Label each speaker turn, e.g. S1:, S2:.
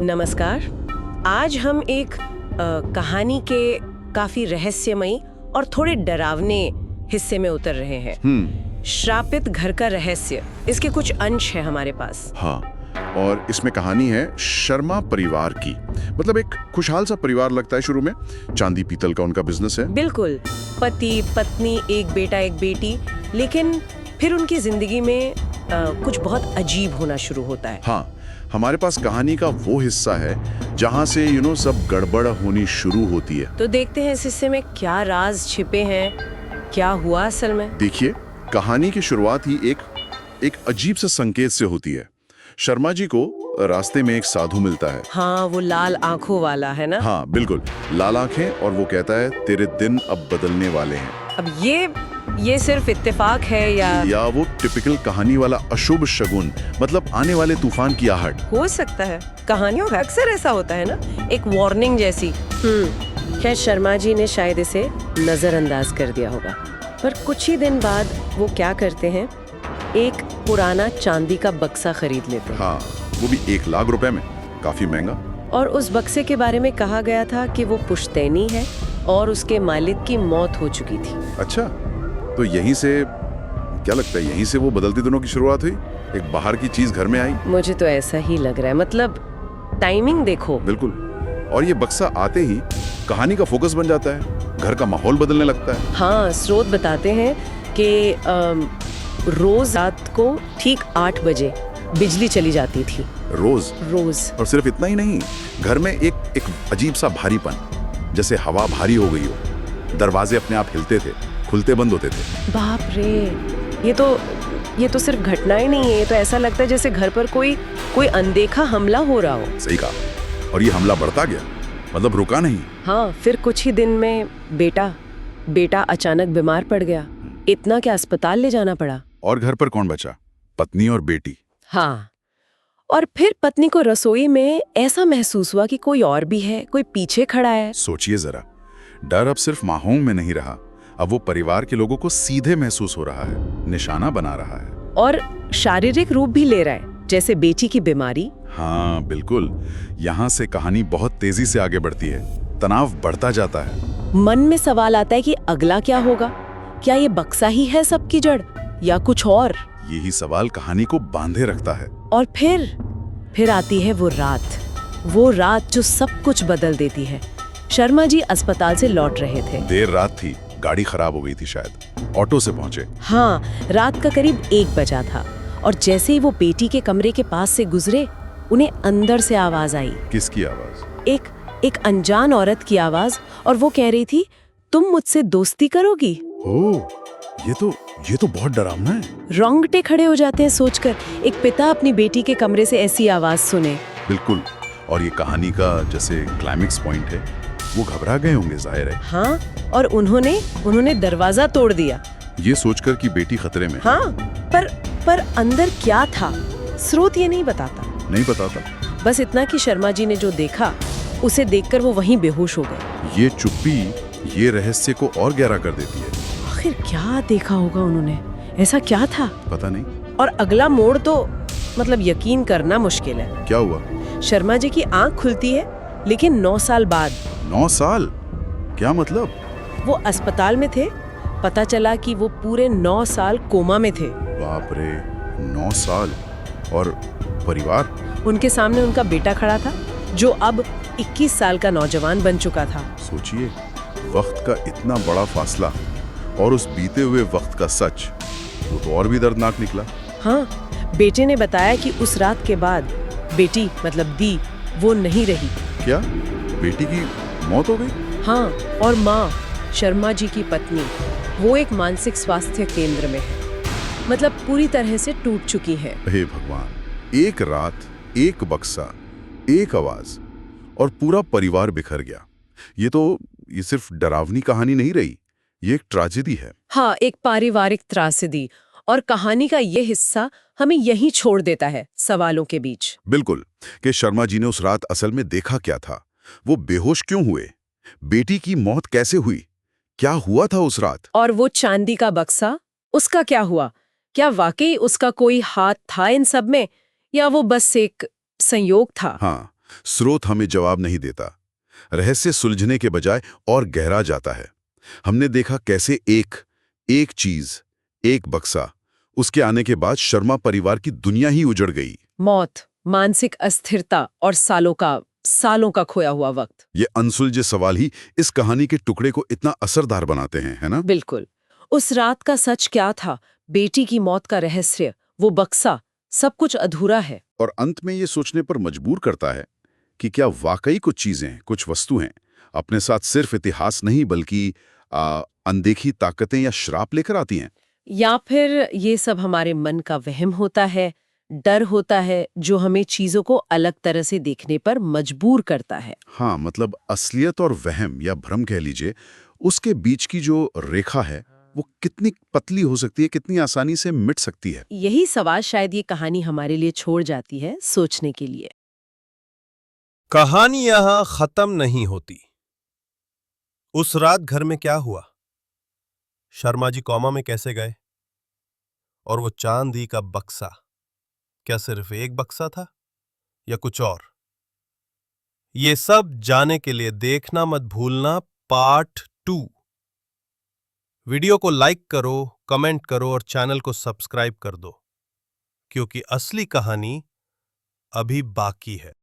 S1: नमस्कार। आज हम एक कहानी के काफी रहस्यमयी और थोड़े डरावने हिस्से में उतर रहे हैं। श्रापित घर का रहस्य, इसके कुछ अंश है हमारे पास।
S2: हाँ, और इसमें कहानी है शर्मा परिवार की। मतलब एक खुशहाल सा परिवार लगता है शुरू में, चांदी पीतल का उनका बिजनेस है।
S1: बिल्कुल, पति पत्नी, एक बेटा एक बेटी, लेकिन फिर उनकी जिंदगी में कुछ बहुत अजीब होना शुरू होता है।
S2: हाँ, हमारे पास कहानी का वो हिस्सा है जहाँ से सब गड़बड़ होनी शुरू होती है।
S1: तो देखते हैं इस हिस्से में क्या राज छिपे हैं, क्या हुआ असल में।
S2: देखिए, कहानी की शुरुआत ही एक अजीब सा संकेत से होती है। शर्मा जी को रास्ते में एक साधु मिलता है।
S1: हाँ, वो लाल आंखों वाला है ना।
S2: हाँ बिल्कुल, लाल आंखें, और वो कहता है तेरे दिन अब बदलने वाले हैं।
S1: अब ये सिर्फ इत्तेफाक है या
S2: वो टिपिकल कहानी वाला अशुभ शगुन, मतलब आने वाले तूफान की आहट
S1: हो सकता है। कहानियों में अक्सर ऐसा होता है ना, एक वार्निंग जैसी। खैर, शर्मा जी ने शायद इसे नजरअंदाज कर दिया होगा, पर कुछ ही दिन बाद वो क्या करते हैं, एक पुराना चांदी का बक्सा खरीद लेते हैं।
S2: हाँ, वो भी 1 लाख रुपए में, काफी महंगा।
S1: और उस बक्से के बारे में कहा गया था कि वो पुश्तैनी है और उसके मालिक की मौत हो चुकी थी।
S2: अच्छा, तो यहीं से क्या लगता है, यहीं से वो बदलती दिनों की शुरुआत हुई? एक बाहर की चीज घर में आई।
S1: मुझे तो ऐसा ही लग रहा है, मतलब टाइमिंग देखो।
S2: बिल्कुल, और ये बक्सा आते ही कहानी का फोकस बन जाता है, घर का माहौल बदलने लगता है।
S1: हाँ, स्रोत बताते हैं कि रोज रात को ठीक 8 बजे बिजली चली जाती थी।
S2: रोज? और सिर्फ इतना ही नहीं, घर में एक अजीब सा भारीपन, जैसे हवा भारी हो गई हो। दरवाजे अपने आप हिलते थे, खुलते बंद होते थे।
S1: बाप रे, ये तो सिर्फ घटनाएं नहीं है, ये तो ऐसा लगता है जैसे घर पर कोई अनदेखा हमला हो रहा हो।
S2: सही कहा, और ये हमला बढ़ता गया, मतलब रुका नहीं।
S1: हाँ, फिर कुछ ही दिन में बेटा अचानक बीमार पड़ गया। इतना कि अस्पताल ले जाना पड़ा।
S2: और घर पर कौन बचा? पत्नी और बेटी।
S1: हाँ, और फिर पत्नी को रसोई में ऐसा महसूस हुआ कि कोई और भी है, कोई पीछे खड़ा है।
S2: सोचिए जरा, डर अब सिर्फ माहौल में नहीं रहा, अब वो परिवार के लोगों को सीधे महसूस हो रहा है, निशाना बना रहा है।
S1: और शारीरिक रूप भी ले रहा है, जैसे बेटी की बीमारी।
S2: हाँ बिल्कुल, यहाँ से कहानी बहुत तेजी से आगे बढ़ती है, तनाव बढ़ता जाता है।
S1: मन में सवाल आता है कि अगला क्या होगा, क्या ये बक्सा ही है सबकी जड़ या कुछ और?
S2: यही सवाल कहानी को बांधे रखता है।
S1: और फिर आती है वो रात जो सब कुछ बदल देती है। शर्मा जी अस्पताल से लौट रहे थे।
S2: देर रात थी, गाड़ी खराब हो गई थी शायद, ऑटो से पहुंचे।
S1: हाँ, रात का करीब 1 बजा था, और जैसे ही वो बेटी के कमरे के पास से गुजरे, उन्हें अंदर से आवाज आई।
S2: किसकी आवाज?
S1: एक अनजान औरत की आवाज, और वो कह रही थी, तुम मुझसे दोस्ती करोगी?
S2: ओह, ये तो बहुत डरावना है।
S1: रोंगटे खड़े हो जाते हैं सोचकर, एक पिता अपनी बेटी के कमरे से ऐसी आवाज सुने।
S2: बिल्कुल, और ये कहानी का जैसे क्लाइमेक्स पॉइंट है। वो घबरा गए होंगे, जाहिर है।
S1: हाँ, और उन्होंने दरवाजा तोड़ दिया,
S2: ये सोचकर कि बेटी खतरे में।
S1: हाँ, पर अंदर क्या था, स्रोत ये नहीं बताता। बस इतना कि शर्मा जी ने जो देखा, उसे देखकर वो वहीं बेहोश हो गए।
S2: ये चुप्पी ये रहस्य को और गहरा कर देती है।
S1: आखिर क्या देखा होगा उन्होंने, ऐसा क्या था?
S2: पता नहीं।
S1: और अगला मोड़ तो मतलब यकीन करना मुश्किल है।
S2: क्या हुआ?
S1: शर्मा जी की आंख खुलती है, लेकिन 9 साल बाद।
S2: 9 साल? क्या मतलब?
S1: वो अस्पताल में थे, पता चला कि वो पूरे 9 साल कोमा में थे।
S2: बाप रे, 9 साल। और परिवार?
S1: उनके सामने उनका बेटा खड़ा था, जो अब 21 साल का नौजवान बन चुका था।
S2: सोचिए, वक्त का इतना बड़ा फासला, और उस बीते हुए वक्त का सच, वो तो और भी दर्दनाक निकला।
S1: हाँ, बेटे ने बताया कि उस रात के बाद बेटी, मतलब दी, वो नहीं रही।
S2: क्या? बेटी की मौत हो गई?
S1: हाँ, और माँ, शर्मा जी की पत्नी, वो एक मानसिक स्वास्थ्य केंद्र में है, मतलब पूरी तरह से टूट चुकी है।
S2: हे भगवान, एक रात, एक बक्सा, एक आवाज, और पूरा परिवार बिखर गया। ये सिर्फ डरावनी कहानी नहीं रही, ये एक ट्रेजेडी है।
S1: हाँ, एक पारिवारिक त्रासदी, और कहानी का ये हिस्सा हमें यहीं छोड़ देता है सवालों के बीच।
S2: बिल्कुल, कि शर्मा जी ने उस रात असल में देखा क्या था, वो बेहोश क्यों हुए, बेटी की मौत कैसे हुई, क्या हुआ था उस रात?
S1: और वो चांदी का बक्सा, उसका क्या हुआ? क्या वाकई उसका कोई हाथ था इन सब में, या वो बस एक संयोग था?
S2: हाँ, स्रोत हमें जवाब नहीं देता। रहस्य सुलझने के बजाय और गहरा जाता है। हमने देखा कैसे एक चीज, एक बक्सा, उसके आने के बाद शर्मा परिवार की दुनिया ही उजड़ गई।
S1: मौत, मानसिक अस्थिरता और सालों का खोया हुआ वक्त।
S2: ये अनसुलझे सवाल ही इस कहानी के टुकड़े को इतना असरदार बनाते हैं, है ना?
S1: बिल्कुल। उस रात का सच क्या था, बेटी की मौत का रहस्य, वो बक्सा, सब कुछ अधूरा है।
S2: और अंत में ये सोचने पर मजबूर करता है कि क्या वाकई कुछ चीजें, कुछ वस्तुएं अपने साथ सिर्फ इतिहास नहीं बल्कि अनदेखी ताकतें या श्राप लेकर आती हैं।
S1: या फिर ये सब हमारे मन का वहम होता है, डर होता है, जो हमें चीजों को अलग तरह से देखने पर मजबूर करता है।
S2: हाँ, मतलब असलियत और वहम या भ्रम कह लीजिए, उसके बीच की जो रेखा है वो कितनी पतली हो सकती है, कितनी आसानी से मिट सकती है।
S1: यही सवाल शायद ये कहानी हमारे लिए छोड़ जाती है सोचने के लिए।
S3: कहानी यहां खत्म नहीं होती। उस रात घर में क्या हुआ, शर्मा जी कोमा में कैसे गए, और वो चांदी का बक्सा क्या सिर्फ एक बक्सा था या कुछ और? ये सब जाने के लिए देखना मत भूलना पार्ट 2। वीडियो को लाइक करो, कमेंट करो और चैनल को सब्सक्राइब कर दो, क्योंकि असली कहानी अभी बाकी है।